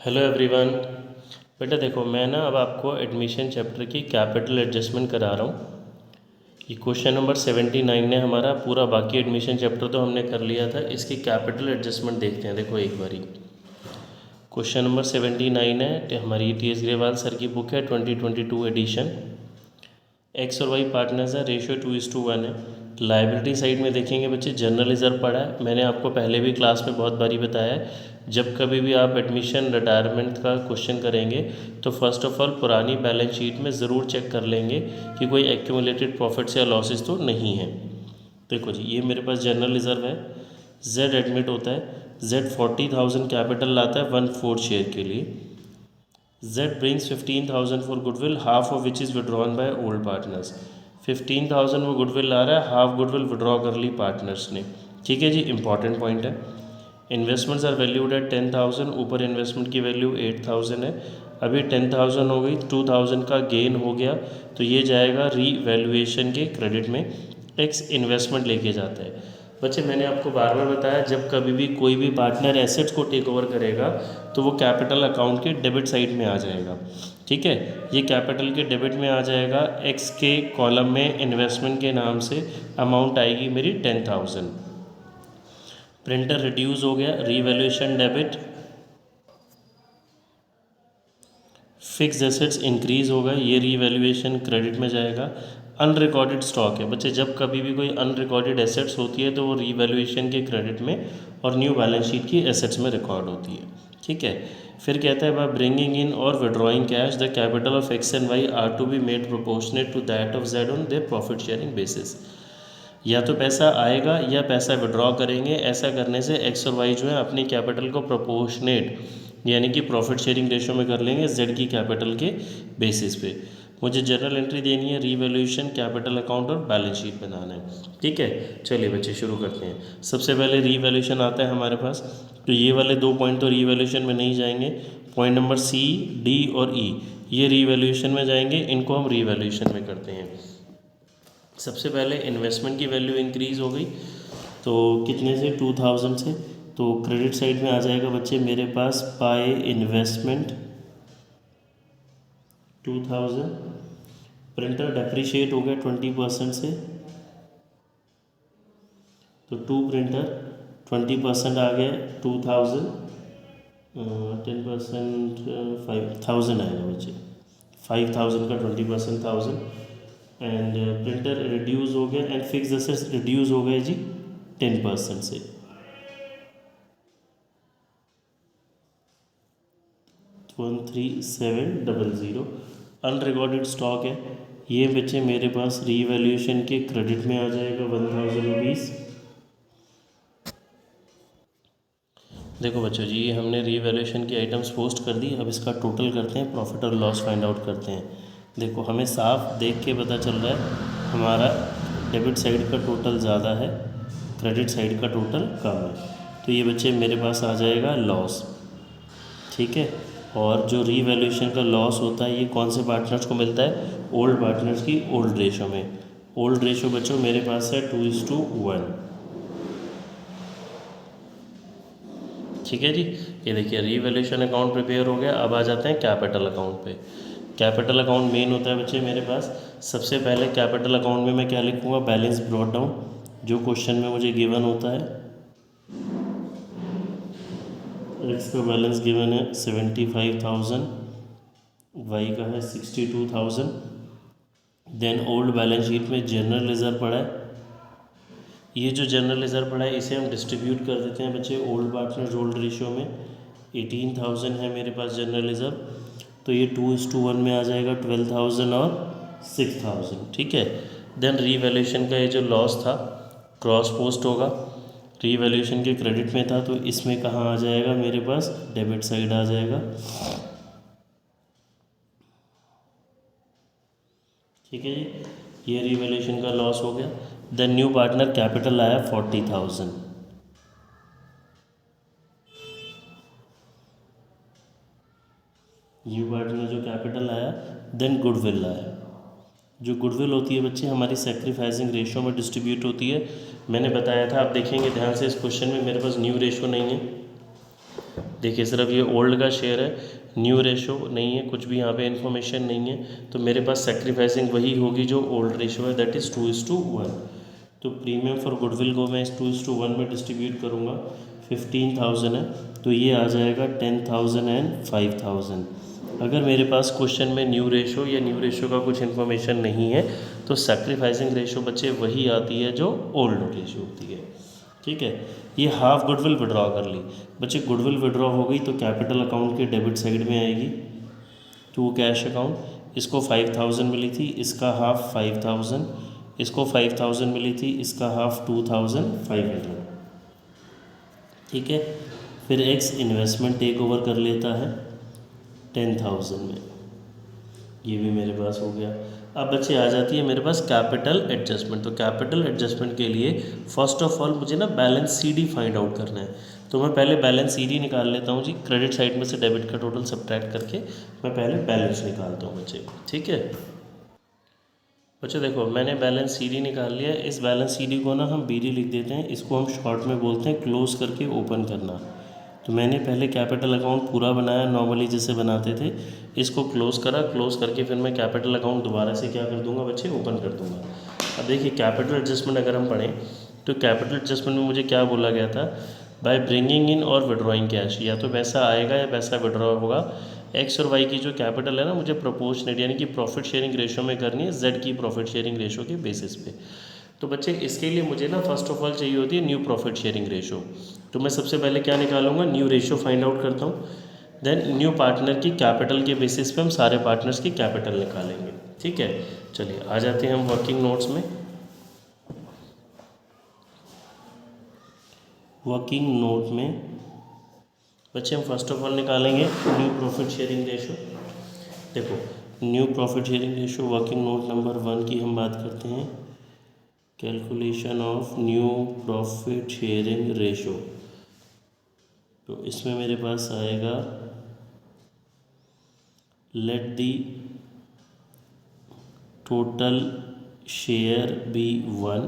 Hello everyone. बेटा देखो, मैं ना अब आपको एडमिशन चैप्टर की कैपिटल एडजस्टमेंट करा रहा हूँ। ये क्वेश्चन नंबर 79 है हमारा पूरा। बाकी एडमिशन चैप्टर तो हमने कर लिया था, इसकी कैपिटल एडजस्टमेंट देखते हैं। देखो एक बारी क्वेश्चन नंबर 79 है, हमारी TS ग्रेवाल सर की बुक है, 2022 एडिशन। एक्स और वाई पार्टनर्स है, रेशियो 2:1 है। लाइबिलिटी साइड में देखेंगे बच्चे, जनरल रिजर्व पड़ा है। मैंने आपको पहले भी क्लास में बहुत बारी बताया है, जब कभी भी आप एडमिशन रिटायरमेंट का क्वेश्चन करेंगे तो फर्स्ट ऑफ ऑल पुरानी बैलेंस शीट में ज़रूर चेक कर लेंगे कि कोई एक्यूमुलेटेड प्रॉफिट्स या लॉसेस तो नहीं है। देखो जी, ये मेरे पास जनरल रिजर्व है। जेड एडमिट होता है, जेड 40,000 कैपिटल लाता है 1/4 शेयर के लिए। Z brings 15,000 for goodwill, half of which is withdrawn by old partners. 15,000 वो गुडविल ला रहा है, हाफ गुडविल विड्रॉ कर ली पार्टनर्स ने। ठीक है जी, इंपॉर्टेंट पॉइंट है। इन्वेस्टमेंट्स आर वैल्यूड एट 10,000, ऊपर इन्वेस्टमेंट की वैल्यू 8,000 है। अभी 10,000 हो गई, 2,000 का गेन हो गया, तो ये जाएगा रीवैल्यूएशन के क्रेडिट में। एक्स इन्वेस्टमेंट लेके जाता है। बच्चे मैंने आपको बार बार बताया, जब कभी भी कोई भी पार्टनर एसेट्स को टेक ओवर करेगा तो वो कैपिटल अकाउंट के डेबिट साइड में आ जाएगा। ठीक है, ये कैपिटल के डेबिट में आ जाएगा। एक्स के कॉलम में इन्वेस्टमेंट के नाम से अमाउंट आएगी मेरी 10,000। प्रिंटर रिड्यूस हो गया, revaluation debit. Fix assets increase होगा, ये रीवैल्यूएशन क्रेडिट में जाएगा। अनरिकॉर्डेड स्टॉक है बच्चे, जब कभी भी कोई अनरिकॉर्डेड एसेट्स होती है तो वो रीवैल्यूएशन के क्रेडिट में और न्यू बैलेंस शीट की एसेट्स में रिकॉर्ड होती है। ठीक है, फिर कहता है बाय ब्रिंगिंग इन और withdrawing cash the capital of X and Y are to be made proportionate to that of Z on their profit sharing basis. या तो पैसा आएगा या पैसा विड्रॉ करेंगे। ऐसा करने से एक्स और वाई जो है अपनी कैपिटल को प्रोपोर्शनेट यानी कि प्रॉफिट शेयरिंग रेशो में कर लेंगे जेड की कैपिटल के बेसिस पे। मुझे जर्नल एंट्री देनी है, रीवैल्यूएशन, कैपिटल अकाउंट और बैलेंस शीट बनाना है। ठीक है, चलिए बच्चे शुरू करते हैं। सबसे पहले रीवैल्यूएशन आता है हमारे पास, तो ये वाले 2 पॉइंट तो रीवैल्यूएशन में नहीं जाएंगे। पॉइंट नंबर C, D और E ये रीवैल्यूएशन में जाएंगे, इनको हम रीवैल्यूएशन में करते हैं। सबसे पहले इन्वेस्टमेंट की वैल्यू इंक्रीज़ हो गई, तो कितने से 2,000 से, तो क्रेडिट साइड में आ जाएगा बच्चे मेरे पास बाय इन्वेस्टमेंट 2,000। प्रिंटर डेप्रिशिएट हो गया 20% से, तो 2 प्रिंटर 20% आ गया 2,000। 10% 5,000 आएगा बच्चे, 5,000 का 20% 1,000। एंड प्रिंटर रिड्यूस हो गया एंड फिक्स एसेट्स रिड्यूस हो गए जी 10% से। 13700 अनरिकॉर्डेड स्टॉक है, ये बच्चे मेरे पास रीवैल्यूएशन के क्रेडिट में आ जाएगा 1,000 रुपीज़। देखो बच्चों जी, ये हमने रीवैल्यूएशन की आइटम्स पोस्ट कर दी। अब इसका टोटल करते हैं, प्रॉफिट और लॉस फाइंड आउट करते हैं। देखो हमें साफ देख के पता चल रहा है हमारा डेबिट साइड का टोटल ज़्यादा है, क्रेडिट साइड का टोटल कम है, तो ये बच्चे मेरे पास आ जाएगा लॉस। ठीक है, और जो रीवैल्यूएशन का लॉस होता है ये कौन से पार्टनर्स को मिलता है? ओल्ड पार्टनर्स की ओल्ड रेशो में। ओल्ड रेशो बच्चों मेरे पास है 2:1। ठीक है जी, ये देखिए रीवैल्यूएशन अकाउंट प्रिपेयर हो गया। अब आ जाते हैं कैपिटल अकाउंट पे। कैपिटल अकाउंट मेन होता है बच्चे मेरे पास। सबसे पहले कैपिटल अकाउंट में मैं क्या लिखूँगा? बैलेंस ब्रॉट डाउन, जो क्वेश्चन में मुझे गिवन होता है। एक्स का बैलेंस गिवन है 75,000, वाई का है 62,000। देन ओल्ड बैलेंस शीट में जनरल रिजर्व पड़ा है। ये जो जनरल रिजर्व पड़ा है इसे हम डिस्ट्रीब्यूट कर देते हैं बच्चे ओल्ड पार्टनर्स ओल्ड रेशियो में। 18,000 है मेरे पास जनरल रिजर्व, तो ये 2:1 में आ जाएगा 12,000 और 6,000। ठीक है, देन रीवैल्यूएशन का ये जो लॉस था क्रॉस पोस्ट होगा, रीवैल्यूएशन के क्रेडिट में था, तो इसमें कहाँ आ जाएगा मेरे पास? डेबिट साइड आ जाएगा। ठीक है जी, ये रीवैल्यूएशन का लॉस हो गया। देन न्यू पार्टनर कैपिटल आया 40,000। न्यू पार्टनर जो कैपिटल आया, देन गुडविल आया। जो गुडविल होती है बच्चे हमारी सेक्रीफाइसिंग रेशो में डिस्ट्रीब्यूट होती है। मैंने बताया था, आप देखेंगे ध्यान से इस क्वेश्चन में मेरे पास न्यू रेशो नहीं है, देखिए सिर्फ ये ओल्ड का शेयर है, न्यू रेशो नहीं है, कुछ भी यहाँ पे इन्फॉर्मेशन नहीं है, तो मेरे पास सेक्रीफाइसिंग वही होगी जो ओल्ड रेशो है, दैट इज़ 2:1। तो प्रीमियम फॉर गुडविल को मैं इस 2:1 में डिस्ट्रीब्यूट करूँगा। 15,000 है तो ये आ जाएगा 10,000 एंड 5,000। अगर मेरे पास क्वेश्चन में न्यू रेशो या न्यू रेशो का कुछ इन्फॉर्मेशन नहीं है तो सेक्रीफाइसिंग रेशो बच्चे वही आती है जो ओल्ड रेशो होती है। ठीक है, ये हाफ गुडविल विड्रॉ कर ली बच्चे, गुडविल विड्रॉ हो गई तो कैपिटल अकाउंट के डेबिट साइड में आएगी टू कैश अकाउंट। इसको 5,000 मिली थी, इसका हाफ 5,000, इसको 5,000 मिली थी, इसका हाफ 2,500। ठीक है, फिर एक्स इन्वेस्टमेंट टेक ओवर कर लेता है 10,000 में, ये भी मेरे पास हो गया। अब बच्चे आ जाती है मेरे पास कैपिटल एडजस्टमेंट। तो कैपिटल एडजस्टमेंट के लिए फर्स्ट ऑफ ऑल मुझे ना बैलेंस सीडी फाइंड आउट करना है, तो मैं पहले बैलेंस सीडी निकाल लेता हूँ जी। क्रेडिट साइड में से डेबिट का टोटल सब्ट्रैक्ट करके मैं पहले बैलेंस निकालता हूँ बच्चे। ठीक है बच्चे, देखो मैंने बैलेंस सीडी निकाल लिया। इस बैलेंस सीडी को ना हम बीडी लिख देते हैं, इसको हम शॉर्ट में बोलते हैं क्लोज करके ओपन करना। तो मैंने पहले कैपिटल अकाउंट पूरा बनाया नॉर्मली जैसे बनाते थे, इसको क्लोज करा, क्लोज करके फिर मैं कैपिटल अकाउंट दोबारा से क्या कर दूंगा बच्चे, ओपन कर दूंगा। अब देखिए कैपिटल एडजस्टमेंट अगर हम पढ़ें तो कैपिटल एडजस्टमेंट में मुझे क्या बोला गया था, बाय ब्रिंगिंग इन और विड्रॉइंग कैश, या तो पैसा आएगा या पैसा विड्रॉ होगा। एक्स और वाई की जो कैपिटल है ना मुझे प्रोपोर्शनेट यानी कि प्रॉफिट शेयरिंग रेशो में करनी है, जेड की प्रॉफिट शेयरिंग रेशो के बेसिस पे। तो बच्चे इसके लिए मुझे ना फर्स्ट ऑफ ऑल चाहिए होती है न्यू प्रॉफिट शेयरिंग रेशो। तो मैं सबसे पहले क्या निकालूंगा, न्यू रेशो फाइंड आउट करता हूँ, देन न्यू पार्टनर की कैपिटल के बेसिस पे हम सारे पार्टनर्स की कैपिटल निकालेंगे। ठीक है, चलिए आ जाते हैं हम वर्किंग नोट्स में। वर्किंग नोट में बच्चे हम फर्स्ट ऑफ ऑल निकालेंगे न्यू प्रॉफिट शेयरिंग रेशो। देखो new profit sharing ratio working note number 1 की हम बात करते हैं, calculation of new profit sharing ratio. तो इसमें मेरे पास आएगा let the total share be 1,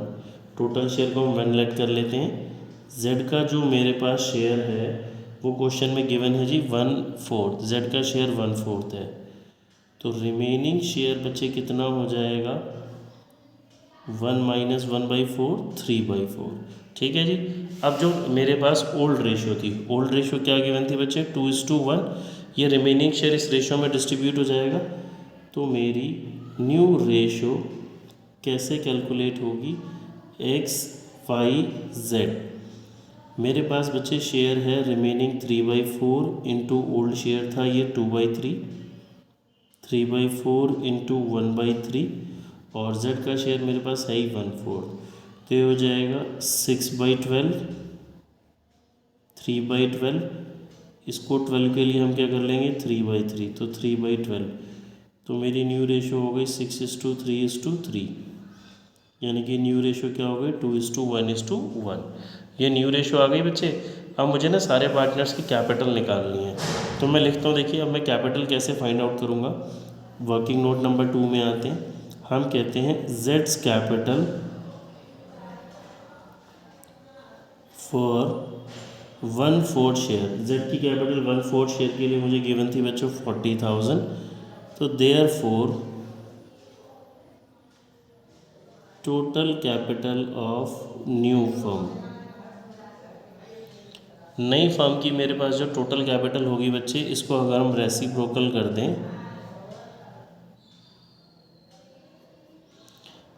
total share को हम 1 लेट कर लेते हैं। जेड का जो मेरे पास शेयर है वो क्वेश्चन में गिवन है जी 1/4, जेड का शेयर 1/4 है, तो रिमेनिंग शेयर बच्चे कितना हो जाएगा, 1 - 1/4 3/4। ठीक है जी। अब जो मेरे पास ओल्ड रेशो थी, ओल्ड रेशो क्या गिवन थी बच्चे, 2:1, ये रिमेनिंग शेयर इस रेशो में डिस्ट्रीब्यूट हो जाएगा। तो मेरी न्यू रेशो कैसे कैलकुलेट होगी, एक्स वाई जेड। मेरे पास बच्चे शेयर है रिमेनिंग 3/4 इंटू ओल्ड शेयर था ये 2/3, 3/4 इंटू 1/3, और जेड का शेयर मेरे पास है ही 1/4, तो ये हो जाएगा 6/12, 3/12, इसको 12 के लिए हम क्या कर लेंगे 3/3, तो 3/12, तो मेरी न्यू रेशो हो गई 6:3:3, यानी कि न्यू रेशो क्या हो गई 2:1:1। ये न्यू रेशो आ गई बच्चे। अब मुझे ना सारे पार्टनर्स की कैपिटल निकालनी है, तो मैं लिखता हूँ, देखिए अब मैं कैपिटल कैसे फाइंड आउट करूँगा। वर्किंग नोट नंबर 2 में आते हैं, हम कहते हैं Jades capital for 1/4 share. Z की कैपिटल 1/4 शेयर के लिए मुझे गिवन थी बच्चों 40,000, तो therefore total capital of new firm, नई फर्म की मेरे पास जो टोटल कैपिटल होगी बच्चे, इसको अगर हम रेसिप्रोकल कर दें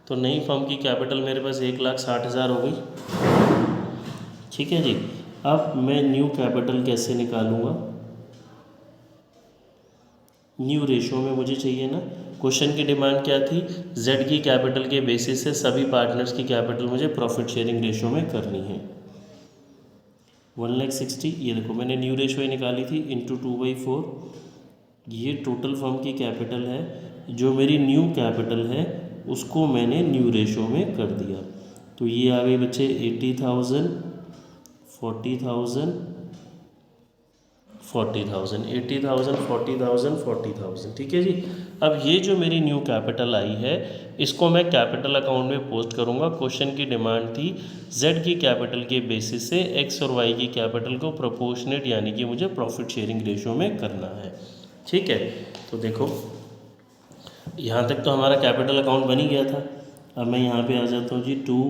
तो नई फर्म की कैपिटल मेरे पास 1,60,000 हो गई। ठीक है जी। अब मैं न्यू कैपिटल कैसे निकालूंगा, न्यू रेशो में मुझे चाहिए ना, क्वेश्चन की डिमांड क्या थी, जेड की कैपिटल के बेसिस से सभी पार्टनर्स की कैपिटल मुझे प्रॉफिट शेयरिंग रेशो में करनी है। 1,60,000, ये देखो मैंने न्यू रेशो ही निकाली थी, इंटू 2/4, ये टोटल फर्म की कैपिटल है, जो मेरी न्यू कैपिटल है उसको मैंने न्यू रेशो में कर दिया। तो ये आ गई बच्चे 80,000, 40,000, 40,000, 80,000, 40,000, 40,000, ठीक है जी। अब ये जो मेरी न्यू कैपिटल आई है इसको मैं कैपिटल अकाउंट में पोस्ट करूँगा। क्वेश्चन की डिमांड थी जेड की कैपिटल के बेसिस से एक्स और वाई की कैपिटल को प्रोपोर्शनेट यानी कि मुझे प्रॉफिट शेयरिंग रेशियो में करना है, ठीक है। तो देखो यहाँ तक तो हमारा कैपिटल अकाउंट बन ही गया था। अब मैं यहाँ पे आ जाता हूँ जी, टू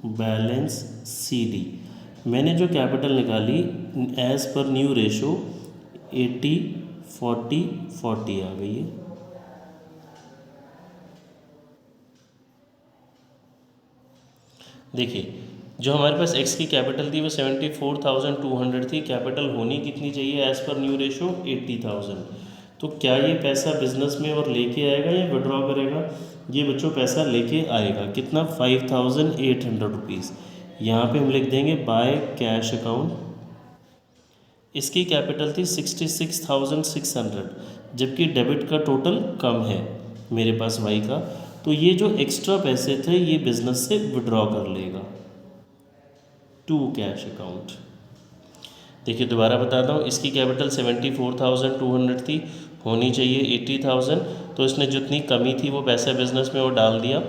बैलेंस सी डी। मैंने जो कैपिटल निकाली एज़ पर न्यू रेशो 80, 40, 40 आ गई है। देखिए जो हमारे पास एक्स की कैपिटल थी वो 74,200 थी। कैपिटल होनी कितनी चाहिए एज़ पर न्यू रेशो 80,000। तो क्या ये पैसा बिजनेस में और लेके आएगा या विड्रॉ करेगा? ये बच्चों पैसा लेके आएगा। कितना? 5,800 रुपीज़। यहाँ पे हम लिख देंगे बाय कैश अकाउंट। इसकी कैपिटल थी 66,600, जबकि डेबिट का टोटल कम है मेरे पास वाई का, तो ये जो एक्स्ट्रा पैसे थे ये बिजनेस से विड्रॉ कर लेगा टू कैश अकाउंट। देखिए दोबारा बताता हूँ, इसकी कैपिटल 74,200 थी, होनी चाहिए 80,000, तो इसने जितनी कमी थी वो पैसा बिजनेस में वो डाल दिया।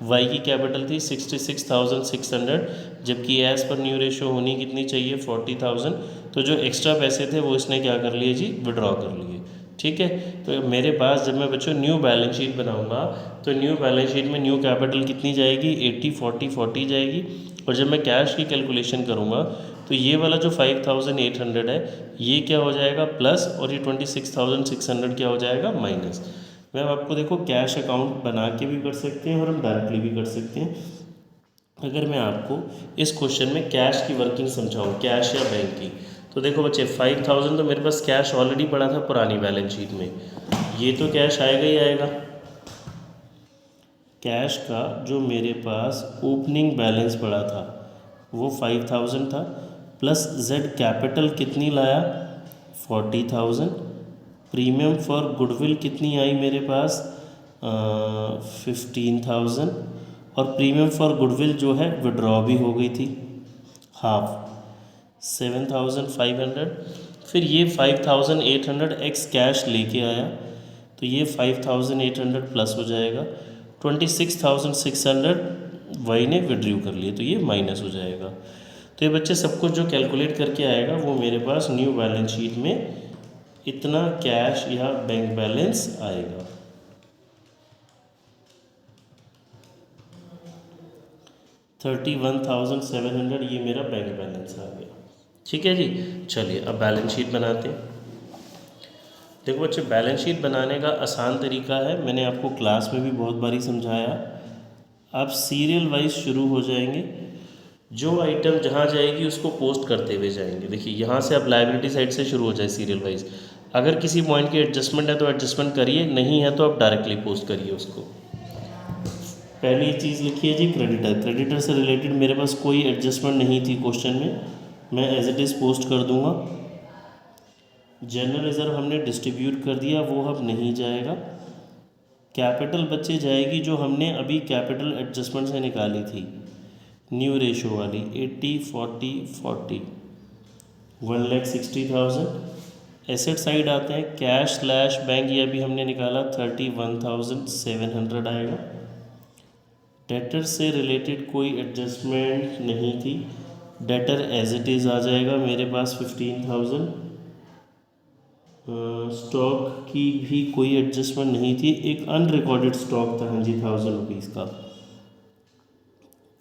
वाई की कैपिटल थी 66,600, जबकि एज पर न्यू रेशो होनी कितनी चाहिए 40,000, तो जो एक्स्ट्रा पैसे थे वो इसने क्या कर लिए जी, विड्रॉ कर लिए, ठीक है। तो मेरे पास जब मैं बच्चों न्यू बैलेंस शीट बनाऊंगा तो न्यू बैलेंस शीट में न्यू कैपिटल कितनी जाएगी 80, 40, 40 जाएगी, और जब मैं कैश की कैलकुलेशन करूंगा तो ये वाला जो 5,800 है ये क्या हो जाएगा प्लस, और ये 26,600 क्या हो जाएगा माइनस। मैं आपको देखो कैश अकाउंट बना के भी कर सकते हैं और हम डायरेक्टली भी कर सकते हैं। अगर मैं आपको इस क्वेश्चन में कैश की वर्किंग समझाऊँ, कैश या बैंक की, तो देखो बच्चे 5,000 तो मेरे पास कैश ऑलरेडी पड़ा था पुरानी बैलेंस शीट में, ये तो कैश आएगा ही आएगा। कैश का जो मेरे पास ओपनिंग बैलेंस पड़ा था वो 5,000 था, प्लस जेड कैपिटल कितनी लाया 40,000, प्रीमियम फॉर गुडविल कितनी आई मेरे पास 15,000, और प्रीमियम फॉर गुडविल जो है विड्रॉ भी हो गई थी हाफ 7,500। फिर ये 5,800 एक्स कैश लेके आया, तो ये 5,800 प्लस हो जाएगा, 26,600 वाई ने विड्रू कर लिए, तो ये माइनस हो जाएगा। तो ये बच्चे सब कुछ जो कैलकुलेट करके आएगा वो मेरे पास न्यू बैलेंस शीट में इतना कैश या बैंक बैलेंस आएगा। $31,700 ये मेरा बैंक बैलेंस आ गया, ठीक है जी। चलिए अब बैलेंस शीट बनाते हैं। देखो बच्चे बैलेंस शीट बनाने का आसान तरीका है, मैंने आपको क्लास में भी बहुत बारी समझाया। आप सीरियल वाइज शुरू हो जाएंगे, जो आइटम जहाँ जाएगी उसको पोस्ट करते हुए जाएंगे। देखिए यहाँ से आप लायबिलिटी साइड से शुरू हो जाए सीरियल वाइज। अगर किसी पॉइंट की एडजस्टमेंट है तो एडजस्टमेंट करिए, नहीं है तो आप डायरेक्टली पोस्ट करिए उसको। पहली चीज़ लिखिए जी क्रेडिटर। क्रेडिटर से रिलेटेड मेरे पास कोई एडजस्टमेंट नहीं थी क्वेश्चन में, मैं एज इट इज़ पोस्ट कर दूंगा। जनरल रिजर्व हमने डिस्ट्रीब्यूट कर दिया, वो अब नहीं जाएगा। कैपिटल बच्चे जाएगी जो हमने अभी कैपिटल एडजस्टमेंट से निकाली थी न्यू रेशो वाली 80, 40, 40, 1,60,000। एसेट साइड आते हैं, कैश स्लैश बैंक, ये अभी हमने निकाला 31,700 आएगा। डेटर से रिलेटेड कोई एडजस्टमेंट नहीं थी, डेटर एज इट इज़ आ जाएगा मेरे पास 15,000। स्टॉक की भी कोई एडजस्टमेंट नहीं थी, एक अनरिकॉर्डेड स्टॉक था हाँ जी 1,000 रुपीज़ का,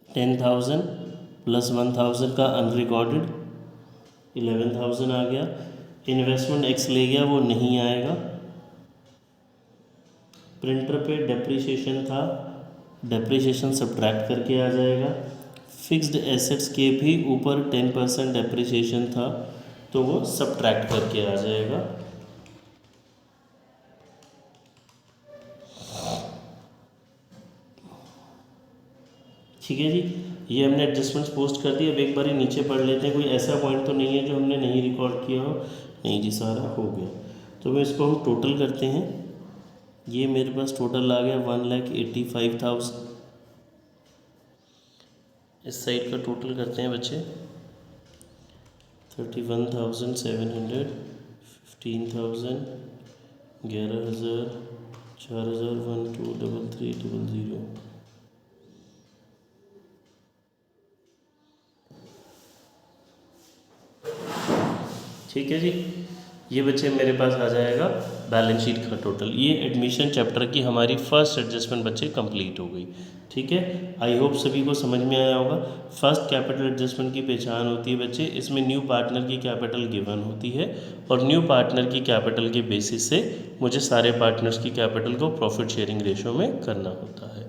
10,000 प्लस 1,000 का अनरिकॉर्डेड 11,000 आ गया। इन्वेस्टमेंट एक्स ले गया, वो नहीं आएगा। प्रिंटर पे डेप्रिसिएशन था, डेप्रिसिएशन सब्ट्रैक्ट करके आ जाएगा। फिक्स्ड एसेट्स के भी ऊपर 10% डेप्रिसिएशन था, तो वो सब्ट्रैक्ट करके आ जाएगा। ठीक है जी, ये हमने एडजस्टमेंट्स पोस्ट कर दिए। अब एक बार नीचे पढ़ लेते हैं, कोई ऐसा पॉइंट तो नहीं है जो हमने नहीं रिकॉर्ड किया हो। नहीं जी, सारा हो गया। तो मैं इसको हम टोटल करते हैं, ये मेरे पास टोटल आ गया 1,85,000। इस साइड का टोटल करते हैं बच्चे 31,700, 15,000, 11,000, 4,000, 1, 2, 3, 3, 0, 0। ठीक है जी, ये बच्चे मेरे पास आ जाएगा बैलेंस शीट का टोटल। ये एडमिशन चैप्टर की हमारी फर्स्ट एडजस्टमेंट बच्चे कंप्लीट हो गई। ठीक है, आई होप सभी को समझ में आया होगा। फर्स्ट कैपिटल एडजस्टमेंट की पहचान होती है बच्चे, इसमें न्यू पार्टनर की कैपिटल गिवन होती है और न्यू पार्टनर की कैपिटल के बेसिस से मुझे सारे पार्टनर्स की कैपिटल को प्रॉफिट शेयरिंग रेशो में करना होता है।